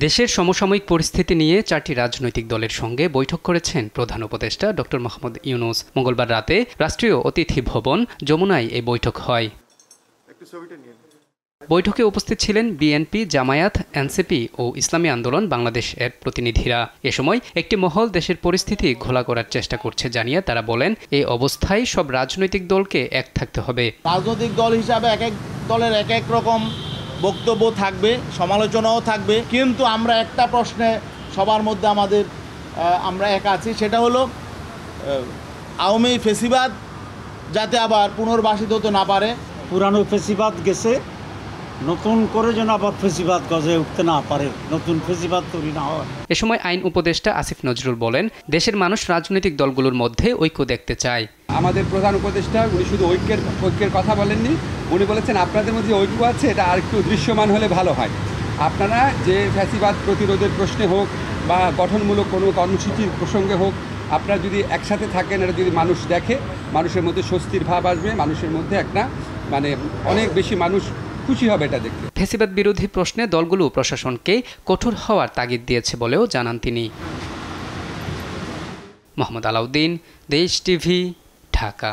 দেশের সমসাময়িক পরিস্থিতি নিয়ে 4টি রাজনৈতিক দলের সঙ্গে বৈঠক করেছেন প্রধান উপদেষ্টা ডক্টর মোহাম্মদ ইউনূস। মঙ্গলবার রাতে রাষ্ট্রীয় অতিথি ভবন যমুনায় এই বৈঠক হয়। বৈঠকে উপস্থিত ছিলেন বিএনপি, জামায়াত, এনসিপি ও ইসলামী আন্দোলন বাংলাদেশ এর প্রতিনিধিরা। এ সময় একটি মহল দেশের পরিস্থিতি ঘোলা করার চেষ্টা করছে জানিয়ে তারা বলেন, এই অবস্থায় সব রাজনৈতিক দলকে এক থাকতে হবে। রাজনৈতিক দল হিসাবে এক এক দলের এক এক রকম বক্তব্য থাকবে, সমালোচনাও থাকবে, কিন্তু আমরা একটা প্রশ্নে সবার মধ্যে আমরা এক আছি, সেটা হলো আওয়ামী ফেসিবাদ যাতে আবার পুনর্বাসিত হতে না পারে। পুরানো ফেসিবাদ গেছে, নতুন করে যেন আবার ফেসিবাদ গজে উঠতে না পারে, নতুন ফেসিবাদ তৈরি না হয়। এ সময় আইন উপদেষ্টা আসিফ নজরুল বলেন, দেশের মানুষ রাজনৈতিক দলগুলোর মধ্যে ঐক্য দেখতে চায়। আমাদের প্রধান উপদেষ্টা উনি শুধু ঐক্যের কথা বলেননি, উনি বলেছেন আপনাদের মধ্যে ঐক্য আছে, এটা আর একটু দৃশ্যমান হলে ভালো হয়। আপনারা যে ফ্যাসিবাদ প্রতিরোধের প্রশ্নে হোক বা গঠনমূলক কোনো কর্মসূচির প্রসঙ্গে হোক, আপনারা যদি একসাথে থাকেন, এটা যদি মানুষ দেখে, মানুষের মধ্যে স্বস্তির ভাব আসবে, মানুষের মধ্যে একটা অনেক বেশি মানুষ খুশি হবে এটা দেখতে। ফ্যাসিবাদ বিরোধী প্রশ্নে দলগুলো প্রশাসনকে কঠোর হওয়ার তাগিদ দিয়েছে বলেও জানান তিনি। মোহাম্মদ আলাউদ্দিন, দেশ টিভি, ঢাকা।